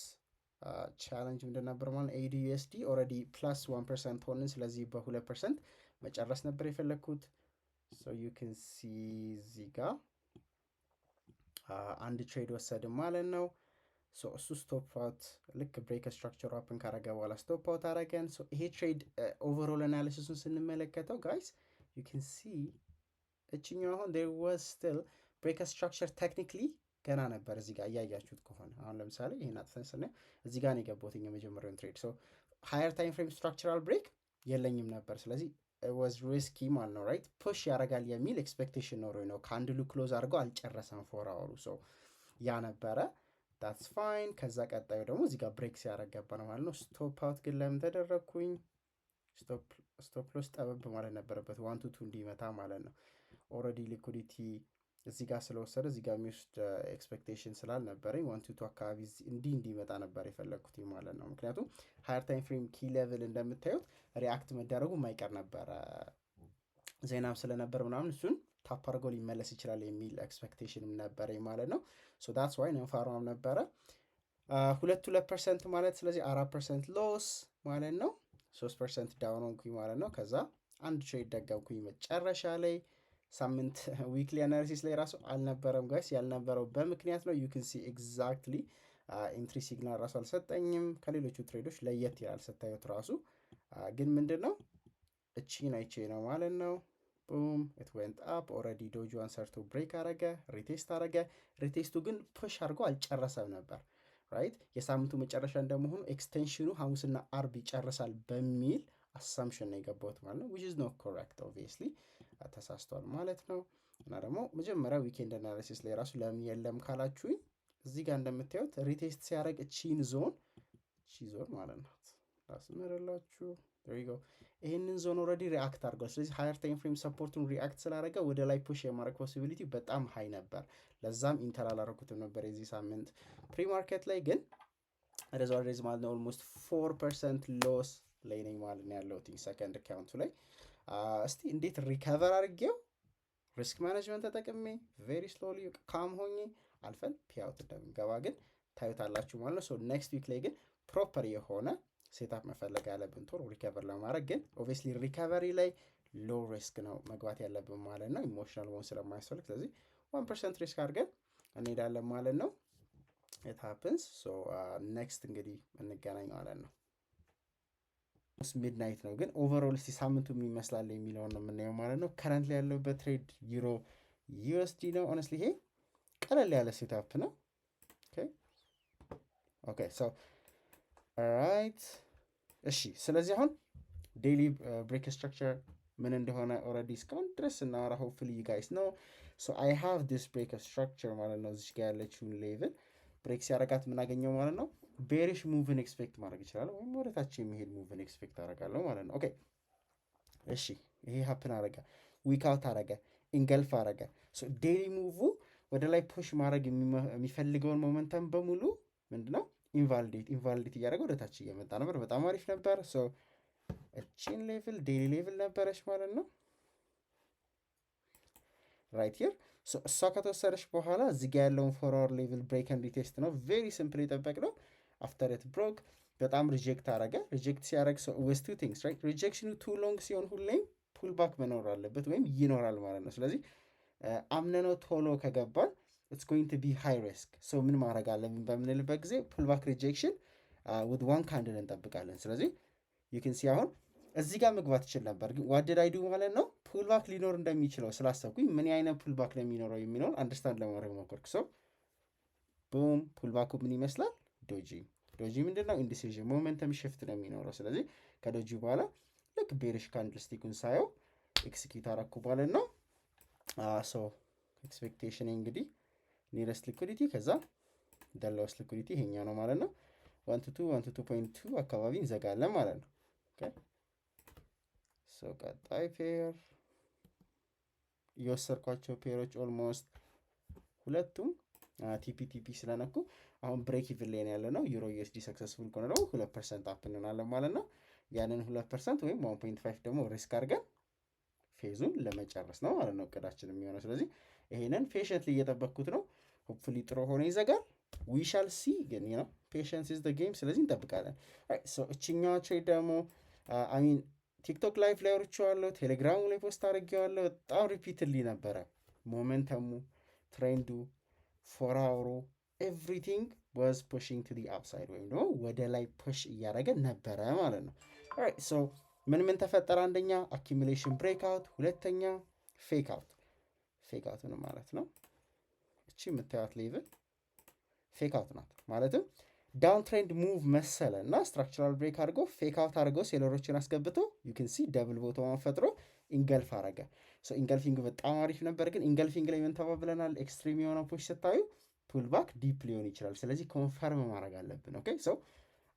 Speaker 1: ቻለንጅ ምንድን ነበር ማለት ነው? ኤዲ ዩኤስዲ ኦልሬዲ ፕላስ 1% ሆንን። ስለዚህ በ2% መጨረስ ነበር የፈለግኩት። ሶ ዩ ካን ሲ እዚህ ጋር አንድ ትሬድ ወሰድን ማለት ነው። ሶ እሱ ስቶፕ አውት ልክ ብሬክ ስትራክቸሩ አፕን ካረገ በኋላ ስቶፕ አውት አረገን። ሶ ይሄ ትሬድ ኦቨርኦል አናሊሲሱን ስንመለከተው ጋይስ ዩ ካን ሲ እችኛው አሁን there was still ብሬክ ስትራክቸር ቴክኒክሊ ገና ነበር እዚህ ጋር እያያችሁት ከሆነ አሁን ለምሳሌ ይሄን አጥፈን ስናየው እዚህ ጋር ነው የገባሁት የመጀመሪያውን ትሬድ። ሶ
Speaker 2: ሃየር ታይም ፍሬም ስትራክቸራል ብሬክ የለኝም ነበር። ስለዚህ ዋዝ ሪስኪ ማለት ነው ራይት። ፑሽ ያደርጋል የሚል ኤክስፔክቴሽን ኖሮኝ ነው። ከአንድሉ ክሎዝ አድርገው አልጨረሰም ፎር አወሩ። ሶ ያ ነበረ ዳትስ ፋይን። ከዛ ቀጣዩ ደግሞ እዚህ ጋር ብሬክ ሲያደርግ ገባ ነው ማለት ነው። ስቶፕ አውት ግን ለምን ተደረግኩኝ? ስቶፕ ሎስ ጠበብ ማለት ነበረበት 1 to 2 እንዲመታ ማለት ነው። ኦልሬዲ ሊኩዲቲ እዚህ ጋር ስለወሰደ እዚህ ጋር የሚወስድ ኤክስፔክቴሽን ስላልነበረኝ 1 to 2 አካባቢ እንዲመጣ ነበር የፈለግኩት ማለት ነው። ምክንያቱም ሃየር ታይም ፍሬም ኪ ሌቭል እንደምታዩት ሪአክት መደረጉ የማይቀር ነበረ ዜናም ስለነበር ምናምን እሱን ታፕ አድርጎ ሊመለስ ይችላል የሚል ኤክስፔክቴሽንም ነበረኝ ማለት ነው። ሶ ዳትስ ዋይ ነንፋርማም ነበረ 2% ማለት ስለዚህ 4% ሎስ ማለት ነው። 3% ዳውን ሆንኩኝ ማለት ነው። ከዛ አንድ ትሬድ ደገምኩኝ መጨረሻ ላይ ሳምንት ዊክሊ አናሊሲስ ላይ ራሱ አልነበረም ጋይስ። ያልነበረው በምክንያት ነው። ዩ ካን ሲ ኤግዛክትሊ ኢንትሪ ሲግናል ራሱ አልሰጠኝም። ከሌሎቹ ትሬዶች ለየት ይላል ስታዩት ራሱ ግን ምንድን ነው እቺን አይቼ ነው ማለት ነው። ቡም ኢት ዌንት አፕ ኦልሬዲ ዶጁዋን ሰርቶ ብሬክ አረገ፣ ሪቴስት አረገ። ሪቴስቱ ግን ፑሽ አድርጎ አልጨረሰም ነበር ራይት። የሳምንቱ መጨረሻ እንደመሆኑ ኤክስቴንሽኑ ሐሙስና አርብ ይጨርሳል በሚል አሳምሽን ነው የገባሁት ማለት ነው። ዊች ኢዝ ኖት ኮሬክት ኦብቪየስሊ ተሳስቷል ማለት ነው። እና ደግሞ መጀመሪያ ዊኬንድ አናሊሲስ ላይ ራሱ ለምን የለም ካላችሁኝ እዚህ ጋር እንደምታዩት ሪቴስት ሲያደርግ እቺን ዞን ማለት ነው ላስመረላችሁ ይህንን ዞን ኦልሬዲ ሪአክት አድርጓል። ስለዚህ ሃየር ታይም ፍሬም ሰፖርቱን ሪአክት ስላደረገ ወደ ላይ ፑሽ የማድረግ ፖሲቢሊቲ በጣም ሃይ ነበር። ለዛም ኢንተር አላደረኩትም ነበር የዚህ ሳምንት ፕሪማርኬት ላይ ግን ሬዝ ማለት ነው ኦልሞስት 4% ሎስ ላይ ነኝ ማለት ነው ያለሁት ሰከንድ አካውንቱ ላይ። እስቲ እንዴት ሪከቨር አድርጌው ሪስክ ማኔጅመንት ተጠቅሜ ቬሪ ስሎሊ ካም ሆኜ አልፈን ፒያውት እንደምንገባ ግን ታዩታላችሁ ማለት ነው። ሶ ኔክስት ዊክ ላይ ግን ፕሮፐር የሆነ ሴታፕ መፈለግ ያለብን ቶሎ ሪከቨር ለማድረግ ግን ኦብቪየስሊ ሪከቨሪ ላይ ሎ ሪስክ ነው መግባት ያለብን ማለት ነው። ኢሞሽናል መሆን ስለማያስፈልግ ስለዚህ 1% ሪስክ አድርገን እንሄዳለን ማለት ነው። ኢት ሃፕንስ ሶ ኔክስት እንግዲህ እንገናኝ ማለት ነው። ሚድናይት ነው ግን ኦቨርኦል እስቲ ሳምንቱ የሚመስላል የሚለውን ነው የምናየው ማለት ነው። ከረንት ላይ ያለበት ትሬድ ዩሮ ዩኤስዲ ነው። ኦነስትሊ ይሄ ቀለል ያለ ሴታፕ ነው። ኦኬ ሶ ኦራይት እሺ። ስለዚህ አሁን ዴይሊ ብሬክ ስትራክቸር ምን እንደሆነ ኦልሬዲ እስካሁን ድረስ እናወራ ሆፕፉሊ ዩ ጋይስ ነው። ሶ አይ ሃቭ ዲስ ብሬክ ስትራክቸር ማለት ነው። እዚህ ጋር ያለችውን ሌቭል ብሬክ ሲያረጋት የምናገኘው ማለት ነው ቤሪሽ ሙቭን ኤክስፔክት ማድረግ ይችላል ወይም ወደታች የሚሄድ ሙቭን ኤክስፔክት አደርጋለሁ ማለት ነው። ኦኬ እሺ ይሄ ሀፕን አረገ፣ ዊክ አውት አረገ፣ ኢንገልፍ አረገ። ሶ ዴይሊ ሙቭ ወደ ላይ ፑሽ ማድረግ የሚፈልገውን ሞመንተም በሙሉ ምንድነው ኢንቫሊዴት እያደረገ ወደ ታች እየመጣ ነበር። በጣም አሪፍ ነበር። ሶ እቺን ሌቭል ዴይሊ ሌቭል ነበረች ማለት ነው ራይት ሂር። እሷ ከተወሰደች በኋላ እዚህ ጋ ያለውን ፎርዋርድ ሌቭል ብሬክ ኤንድ ሪቴስት ነው። ቬሪ ሲምፕል የጠበቅነው አፍተር ኢት ብሮክ በጣም ሪጀክት አረገ። ሪጀክት ሲያደረግ ዊዝ ቱ ቲንግስ ራይት። ሪጀክሽኑ ቱ ሎንግ ሲሆን ሁሌም ፑልባክ መኖር አለበት ወይም ይኖራል ማለት ነው። ስለዚህ አምነነው ቶሎ ከገባን ኢትስ ጎይንግ ቱ ቢ ሃይ ሪስክ። ሶ ምን ማድረግ አለብን በምንልበት ጊዜ ፑልባክ ሪጀክሽን ውድ ዋን ካንድል እንጠብቃለን። ስለዚህ ዩ ኬን ሲ አሁን እዚህ ጋር መግባት ይችል ነበር ግን ዋድድ አይዱ ማለት ነው ፑልባክ ሊኖር እንደሚችለው ስላሰብኩኝ ምን አይነት ፑልባክ ነው የሚኖረው የሚለውን አንደርስታንድ ለማድረግ ሞከርኩ። ሰው ቡም ፑልባኩ ምን ይመስላል? ዶጂ ምንድን ነው? ኢንዲሲዥን ሞመንተም ሽፍት ነው የሚኖረው። ስለዚህ ከዶጂ በኋላ ልክ ቤሪሽ ካንድልስቲኩን ሳየው ኤክስኪዩት አረኩ ማለት ነው። ሶ ኤክስፔክቴሽን እንግዲህ ኒረስት ሊኩዲቲ ከዛ ደላውስ ሊኩዲቲ ይሄኛው ነው ማለት ነው። 1 አካባቢ እንዘጋለን ማለት ነው። ሶ ቀጣይ ፔር የወሰድኳቸው ፔሮች ኦልሞስት ሁለቱም ቲፒ ስለነኩ አሁን ብሬክ ኢቭን ላይ ያለ ነው። ዩሮ ዩኤስዲ ሰክሰስፉል ከሆነ ደግሞ 2% አፕ እንሆናለን ማለት ነው። ያንን 2% ወይም 1.5 ደግሞ ሪስክ አድርገን ፌዙን ለመጨረስ ነው ማለት ነው እቅዳችን የሚሆነው። ስለዚህ ይሄንን ፔሽንትሊ እየጠበቅኩት ነው። ሆፕፉሊ ጥሩ ሆነ ይዘጋል። ዊ ሻል ሲ ግን ነው ፔሽንስ ኢዝ ዘ ጌም። ስለዚህ እንጠብቃለን። እችኛዋ ትሬድ ደግሞ አሚን ቲክቶክ ላይቭ ላይ አውርቼዋለሁ፣ ቴሌግራሙ ላይ ፖስት አድርጌዋለሁ። በጣም ሪፒትሊ ነበረ ሞመንተሙ፣ ትሬንዱ፣ ፎር አወሩ ኤቭሪቲንግ ዋዝ ፑሽንግ ቱ ዲ አፕሳይድ ወይም ደግሞ ወደ ላይ ፑሽ እያደረገ ነበረ ማለት ነው። ሶ ምን ተፈጠረ? አንደኛ አኪሙሌሽን ብሬክ አውት፣ ሁለተኛ ፌክ አውት ነው ማለት ነው። እቺ የምታዩት ሌቭል ፌክ አውት ናት። ማለትም ዳውን ትሬንድ ሙቭ መሰለ እና ስትራክቸራል ብሬክ አድርጎ ፌክ አውት አድርጎ ሴለሮችን አስገብቶ ዩ ን ሲ ደብል ቦቶማን ፈጥሮ ኢንገልፍ አረገ። ኢንገልፊንግ በጣም አሪፍ ነበር፣ ግን ኢንገልፊንግ ላይ ምን ተባብለናል? ኤክስትሪም የሆነ ፑሽ ስታዩ ፑልባክ ዲፕ ሊሆን ይችላል። ስለዚህ ኮንፈርም ማድረግ አለብን። ኦኬ ሶ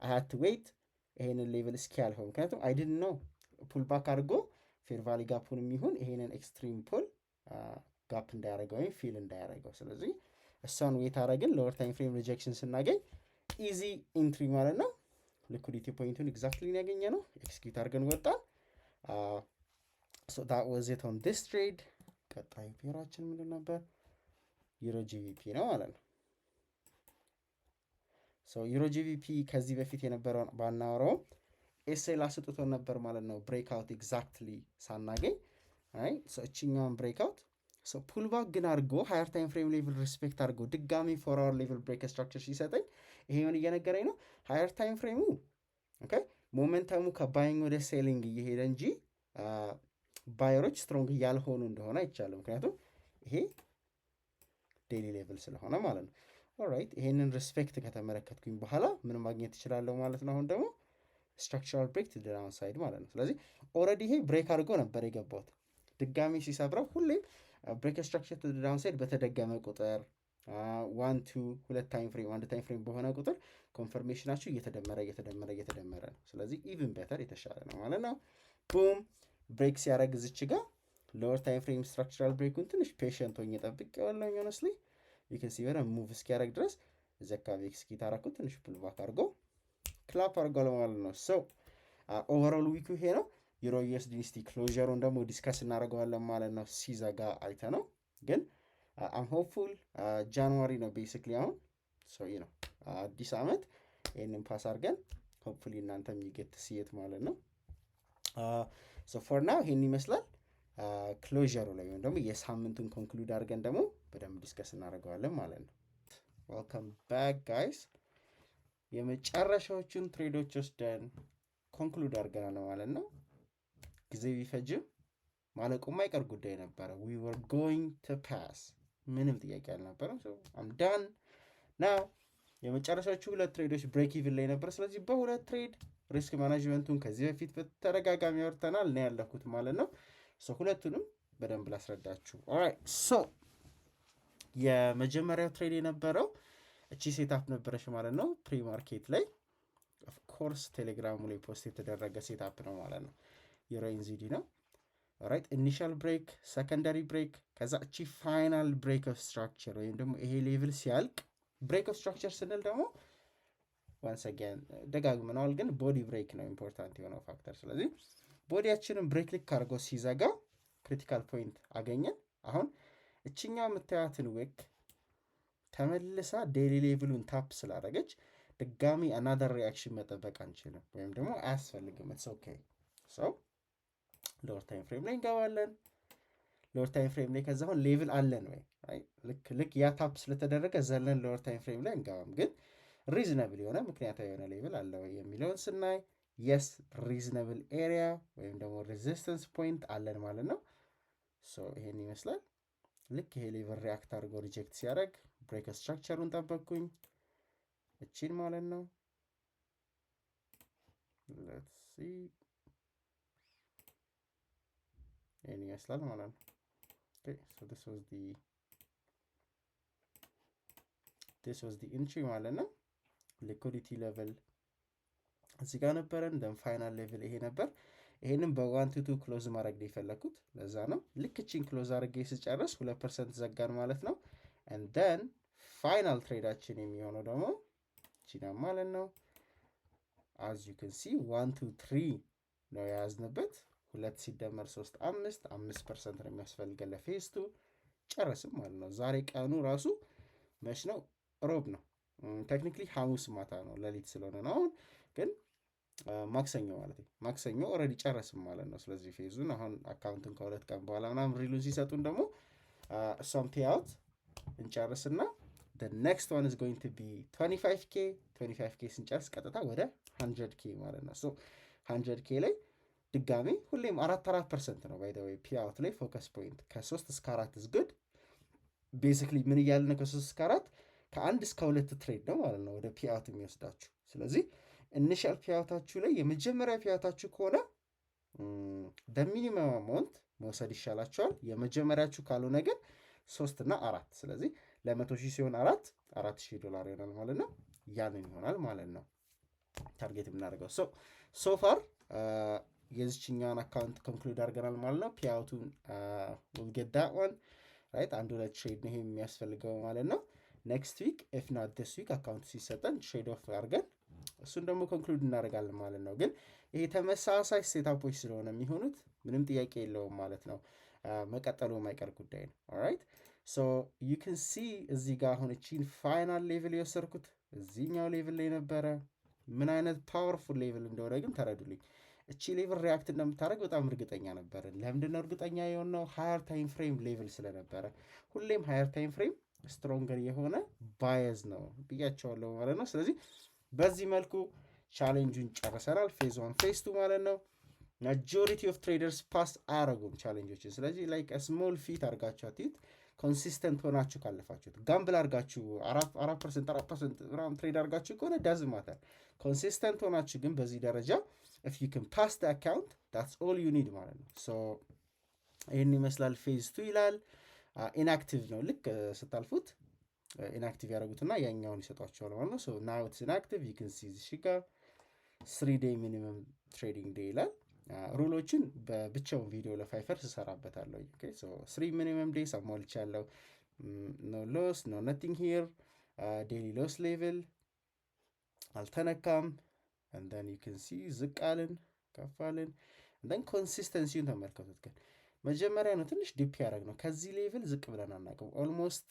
Speaker 2: አይ ሃድ ቱ ዌይት ይሄንን ሌቭል እስኪያልፈው፣ ምክንያቱም አይ ዲድንት ኖ ፑልባክ አድርጎ ፌር ቫሊ ጋፑን የሚሆን ይሄንን ኤክስትሪም ፑል ጋፕ እንዳያደረገው ወይም ፊል እንዳያደረገው። ስለዚህ እሷን ዌት አረግን። ሎወር ታይም ፍሬም ሪጀክሽን ስናገኝ ኢዚ ኢንትሪ ማለት ነው። ሊኩዲቲ ፖይንቱን ኤግዛክትሊ ያገኘ ነው። ኤክስኪዩት አድርገን ወጣን። ሶ ዳት ዋዝ ኢት ኦን ዲስ ትሬድ። ቀጣዩ ፔራችን ምንድን ነበር? ዩሮ ጂቪፒ ነው ማለት ነው። ሶ ዩሮ ጂቪፒ ከዚህ በፊት የነበረውን ባናወራውም ኤስኤል አስጥቶን ነበር ማለት ነው። ብሬክአውት ኤግዛክትሊ ሳናገኝ እችኛውን ብሬክአውት ፑልባክ ግን አድርጎ ሃየር ታይም ፍሬም ሌቭል ሪስፔክት አድርጎ ድጋሚ ፎር አወር ሌቭል ብሬክ ስትራክቸር ሲሰጠኝ ይሄ ምን እየነገረኝ ነው? ሃየር ታይም ፍሬሙ ሞመንተሙ ከባይንግ ወደ ሴሊንግ እየሄደ እንጂ ባየሮች ስትሮንግ እያልሆኑ እንደሆነ አይቻልም። ምክንያቱም ይሄ ዴይሊ ሌቭል ስለሆነ ማለት ነው። ኦልራይት ይሄንን ሪስፔክት ከተመለከትኩኝ በኋላ ምን ማግኘት እችላለሁ ማለት ነው። አሁን ደግሞ ስትራክቸራል ብሬክ ቱ ዳውን ሳይድ ማለት ነው። ስለዚህ ኦልሬዲ ይሄ ብሬክ አድርጎ ነበር የገባሁት። ድጋሚ ሲሰብረው ሁሌም ብሬክ ስትራክቸር ቱ ዳውን ሳይድ በተደገመ ቁጥር ሁለት ታይም ፍሬም አንድ ታይም ፍሬም በሆነ ቁጥር ኮንፈርሜሽናችሁ እየተደመረ ነው። ስለዚህ ኢቭን ቤተር የተሻለ ነው ማለት ነው። ቡም ብሬክ ሲያደርግ ዝች ጋር ሎወር ታይም ፍሬም ስትራክቸራል ብሬኩን ትንሽ ፔሽንት ሆኜ ጠብቄዋለሁ። ሆነስሊ ዩ ካን ሲ በደንብ ሙቭ እስኪያደርግ ድረስ እዚህ አካባቢ ኤክስኪዩት አደረኩት። ትንሽ ፑልባክ አድርጎ ክላፕ አድርጓል ማለት ነው። ሶ ኦቨርኦል ዊኩ ይሄ ነው። ዩሮ ዩኤስዲቲ ክሎዥሩን ደግሞ ዲስከስ እናደርገዋለን ማለት ነው። ሲዘጋ አይተ ነው ግን አም ሆፕፉል ጃንዋሪ ነው ቤሲክሊ አሁን ይህ ነው አዲስ ዓመት። ይህንን ፓስ አድርገን ሆፕፉሊ እናንተ የሚጌት ሲየት ማለት ነው። ፎር ናው ይህን ይመስላል ክሎዥሩ ላይ ወይም ደግሞ የሳምንቱን ኮንክሉድ አድርገን ደግሞ በደንብ ዲስከስ እናደርገዋለን ማለት ነው። ዌልካም ባክ ጋይስ። የመጨረሻዎቹን ትሬዶች ወስደን ኮንክሉድ አድርገናል ማለት ነው። ጊዜ ቢፈጅም ማለቁ የማይቀር ጉዳይ ነበረ። ዊ ወር ጎይንግ ቱ ፓስ፣ ምንም ጥያቄ አልነበረም። አም ዳን ናው። የመጨረሻዎቹ ሁለት ትሬዶች ብሬክ ኢቭን ላይ ነበር። ስለዚህ በሁለት ትሬድ ሪስክ ማናጅመንቱን ከዚህ በፊት በተደጋጋሚ ያወርተናል እና ያለኩት ማለት ነው። ሁለቱንም በደንብ ላስረዳችሁ። ኦራይት ሶ የመጀመሪያው ትሬድ የነበረው እቺ ሴታፕ ነበረች ማለት ነው። ፕሪ ማርኬት ላይ ኦፍኮርስ ቴሌግራሙ ላይ ፖስት የተደረገ ሴታፕ ነው ማለት ነው። የሮይንዚዲ ነው። ኦራይት ኢኒሻል ብሬክ፣ ሰከንዳሪ ብሬክ፣ ከዛ እቺ ፋይናል ብሬክ ኦፍ ስትራክቸር ወይም ደግሞ ይሄ ሌቭል ሲያልቅ ብሬክ ኦፍ ስትራክቸር ስንል ደግሞ ዋንስ አጋን ደጋግመናል፣ ግን ቦዲ ብሬክ ነው ኢምፖርታንት የሆነው ፋክተር። ስለዚህ ቦዲያችንን ብሬክ ልክ አድርገው ሲዘጋ ክሪቲካል ፖይንት አገኘን። አሁን እችኛው የምታያትን ዊክ ተመልሳ ዴይሊ ሌቭሉን ታፕ ስላደረገች ድጋሚ አናደር ሪያክሽን መጠበቅ አንችልም፣ ወይም ደግሞ አያስፈልግም። ኢትስ ኦኬ። ሶ ሎወር ታይም ፍሬም ላይ እንገባለን። ሎወር ታይም ፍሬም ላይ ከዛ አሁን ሌቭል አለን ወይ? ልክ ያ ታፕ ስለተደረገ ዘለን ሎወር ታይም ፍሬም ላይ እንገባም፣ ግን ሪዝነብል የሆነ ምክንያታዊ የሆነ ሌቭል አለ ወይ የሚለውን ስናይ የስ ሪዝነብል ኤሪያ ወይም ደግሞ ሬዚስተንስ ፖይንት አለን ማለት ነው። ሶ ይሄን ይመስላል። ልክ ይሄ ሌቭል ሪያክት አድርጎ ሪጀክት ሲያደርግ ብሬክ ስትራክቸሩን ጠበቅኩኝ፣ እቺን ማለት ነው። ሌትስ ሲ ይሄን ይመስላል ማለት ነው። ኦኬ ሶ this was the entry ማለት ነው። ሊኩዲቲ ሌቭል እዚህ ጋር ነበረን። ደን ፋይናል ሌቭል ይሄ ነበር። ይሄንን በ1 2 ክሎዝ ማድረግ ነው የፈለኩት። ለዛ ነው ልክ እቺን ክሎዝ አድርጌ ስጨርስ 2% ዘጋን ማለት ነው። and then ፋይናል ትሬዳችን የሚሆነው ደግሞ እቺና ማለት ነው። as you can see 1 2 3 ነው የያዝንበት። 2 ሲደመር 3 5% ነው የሚያስፈልገን ለፌስ 2 ጨረስም ማለት ነው። ዛሬ ቀኑ ራሱ መች ነው? ሮብ ነው። ቴክኒክሊ ሐሙስ ማታ ነው፣ ሌሊት ስለሆነ ነው። አሁን ግን ማክሰኞ ማለት ነው። ማክሰኞ ኦልሬዲ ጨረስም ማለት ነው። ስለዚህ ፌዙን አሁን አካውንትን ከሁለት ቀን በኋላ ምናምን ሪሉን ሲሰጡን ደግሞ እሷም ፔአውት እንጨርስና the next one is going to be 25k ስንጨርስ ቀጥታ ወደ 100k ማለት ነው። ሶ 100k ላይ ድጋሚ ሁሌም 4% ነው ባይ ዘ ዌይ ፔአውት ላይ ፎከስ ፖይንት ከ3 እስከ 4 is good። ቤሲክሊ ምን እያልን ነው? ከ3 እስከ 4 ከ1 እስከ 2 ትሬድ ነው ማለት ነው ወደ ፒአውት የሚወስዳችሁ። ስለዚህ ኢኒሻል ፒአውታችሁ ላይ የመጀመሪያ ፒአውታችሁ ከሆነ በሚኒመም አማውንት መውሰድ ይሻላችኋል። የመጀመሪያችሁ ካልሆነ ግን 3 እና 4። ስለዚህ ለ100,000 ሲሆን 4,000 ዶላር ይሆናል ማለት ነው። ያንን ይሆናል ማለት ነው ታርጌት የምናደርገው። ሶፋር የዚችኛውን አካውንት ኮንክሉድ አድርገናል ማለት ነው። ፒአውቱን ውልጌዳ ኦን ራይት 1-2 ትሬድ ነው ይሄ የሚያስፈልገው ማለት ነው። ኔክስት ዊክ ኢፍ ናት ዲስ ዊክ አካውንቱ ሲሰጠን ትሬድ ኦፍ አድርገን እሱን ደግሞ ኮንክሉድ እናደርጋለን ማለት ነው። ግን ይሄ ተመሳሳይ ሴታፖች ስለሆነ የሚሆኑት ምንም ጥያቄ የለውም ማለት ነው። መቀጠሉ የማይቀር ጉዳይ ነው። ኦራይት ሶ ዩ ካን ሲ እዚህ ጋር አሁን እቺን ፋይናል ሌቭል የወሰድኩት እዚህኛው ሌቭል ላይ ነበረ። ምን አይነት ፓወርፉል ሌቭል እንደሆነ ግን ተረዱልኝ። እቺ ሌቭል ሪያክት እንደምታደርግ በጣም እርግጠኛ ነበርን። ለምንድነው እርግጠኛ የሆነው? ሃየር ታይም ፍሬም ሌቭል ስለነበረ። ሁሌም ሃየር ታይም ፍሬም ስትሮንገር የሆነ ባየዝ ነው ብያቸዋለሁ ማለት ነው። ስለዚህ በዚህ መልኩ ቻሌንጁን ጨርሰናል። ፌዝ 1 ፌዝ 2 ማለት ነው። ማጆሪቲ ኦፍ ትሬደርስ ፓስ አያረጉም ቻሌንጆችን። ስለዚህ ላይክ ስሞል ፊት አድርጋችሁ አትዩት። ኮንሲስተንት ሆናችሁ ካለፋችሁት፣ ጋምብል አድርጋችሁ 4% ምናምን ትሬድ አድርጋችሁ ከሆነ ዳዝ ማተር። ኮንሲስተንት ሆናችሁ ግን በዚህ ደረጃ if you can pass the account that's all you need ማለት ነው። ሶ ይህን ይመስላል። ፌዝ 2 ይላል። ኢንአክቲቭ ነው። ልክ ስታልፉት ኢንአክቲቭ ያደረጉትና ያኛውን ይሰጧቸዋል ማለት ነው። ሶ ናው ኢትስ ኢንአክቲቭ ዩ ካን ሲ ዚስ ጋር 3 ዴይ ሚኒመም ትሬዲንግ ዴይ ይላል። ሩሎችን በብቻውን ቪዲዮ ለፋይፈር ስሰራበታለሁ። ኦኬ ሶ 3 ሚኒመም ዴይስ አሟልቻለሁ። ኖ ሎስ ኖ ነቲንግ ሂር። ዴይሊ ሎስ ሌቭል አልተነካም። and then you can see ዝቅ አልን ከፍ አልን። and then ኮንሲስተንሲውን ተመልከቱት። ግን መጀመሪያ ነው ትንሽ ዲፕ ያደረግ ነው። ከዚህ ሌቭል ዝቅ ብለን አናውቅም። ኦልሞስት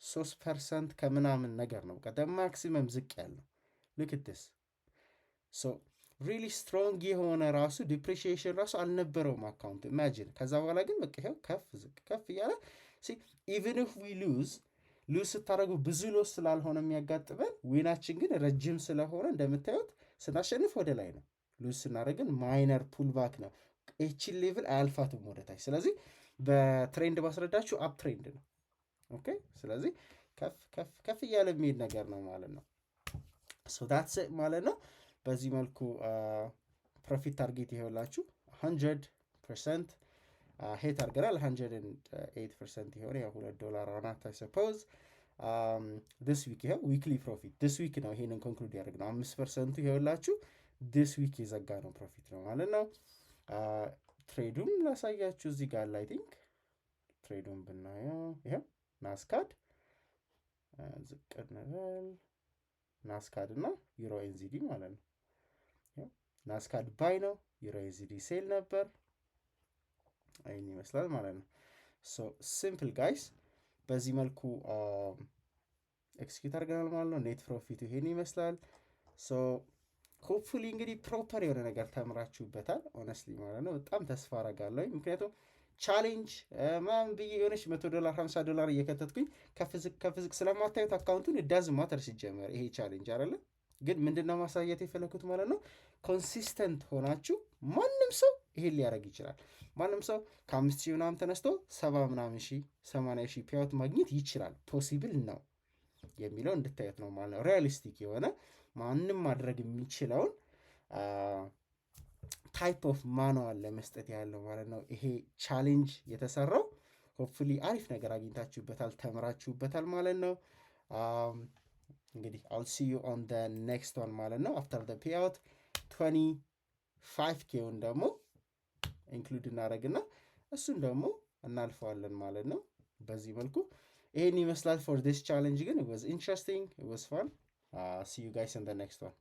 Speaker 2: 3% ከምናምን ነገር ነው። በቃ ማክሲመም ዝቅ ያለው look at this so ሪሊ ስትሮንግ የሆነ ራሱ ዲፕሪሺዬሽን ራሱ አልነበረውም አካውንት ኢማጂን። ከዛ በኋላ ግን በቃ ይኸው ከፍ ዝቅ ከፍ እያለ ኢቨን ኢፍ ዊ ሉዝ ስታደረጉ ብዙ ሎስ ስላልሆነ የሚያጋጥመን ዊናችን ግን ረጅም ስለሆነ እንደምታዩት ስናሸንፍ ወደ ላይ ነው። ሉዝ ስናደረግን ማይነር ፑልባክ ነው። ይችን ሌቭል አያልፋትም ወደታች። ስለዚህ በትሬንድ ባስረዳችሁ አፕ ትሬንድ ነው። ኦኬ ስለዚህ ከፍ ከፍ ከፍ እያለ የሚሄድ ነገር ነው ማለት ነው። ሶ ዳትስ ኢት ማለት ነው። በዚህ መልኩ ፕሮፊት ታርጌት ይኸውላችሁ 100% ሄት አድርገናል። 108% የሆነ $2 አናት አይ ሰፖዝ ዲስ ዊክ ይኸው ዊክሊ ፕሮፊት ዲስ ዊክ ነው ይሄንን ኮንክሉድ ያደርግነው 5% ይኸውላችሁ ዲስ ዊክ የዘጋ ነው ፕሮፊት ነው ማለት ነው። ትሬዱን ላሳያችሁ እዚህ ጋር ላይ ቲንክ ትሬዱን ብናየው ይኸው ናስካድ ዝቅ እንበል ናስካድ እና ዩሮ ኤንዚዲ ማለት ነው። ናስካድ ባይ ነው፣ ዩሮ ኤንዚዲ ሴል ነበር። አይን ይመስላል ማለት ነው። ሶ ሲምፕል ጋይስ በዚህ መልኩ ኤክስኪዩት አድርገናል ማለት ነው። ኔት ፕሮፊቱ ይሄን ይመስላል። ሶ ሆፕፉሊ እንግዲህ ፕሮፐር የሆነ ነገር ተምራችሁበታል ኦነስትሊ ማለት ነው። በጣም ተስፋ አረጋለሁ። ምክንያቱም ቻሌንጅ ምናምን ብዬ የሆነች $100 $50 እየከተትኩኝ ከፍዝቅ ስለማታዩት አካውንቱን ዳዝ ማተር ሲጀመር ይሄ ቻሌንጅ አይደለ። ግን ምንድነው ማሳየት የፈለኩት ማለት ነው፣ ኮንሲስተንት ሆናችሁ ማንም ሰው ይሄን ሊያደርግ ይችላል። ማንም ሰው ከ5,000 ምናምን ተነስቶ 70 ምናምን ሺህ 80 ሺህ ፒያውት ማግኘት ይችላል። ፖሲብል ነው የሚለው እንድታዩት ነው ማለት ነው። ሪያሊስቲክ የሆነ ማንም ማድረግ የሚችለውን ታይፕ ኦፍ ማኑዋል ለመስጠት ያለው ማለት ነው ይሄ ቻሌንጅ የተሰራው። ሆፕፉሊ አሪፍ ነገር አግኝታችሁበታል፣ ተምራችሁበታል ማለት ነው። እንግዲህ አል ሲ ዩ ኦን ደ ኔክስት ዋን ማለት ነው። አፍተር ደ ፔአውት 25K ደግሞ ኢንክሉድ እናደረግና እሱን ደግሞ እናልፈዋለን ማለት ነው። በዚህ መልኩ ይሄን ይመስላል ፎር ዲስ ቻሌንጅ። ግን it was interesting, it was fun. See you guys in the next one.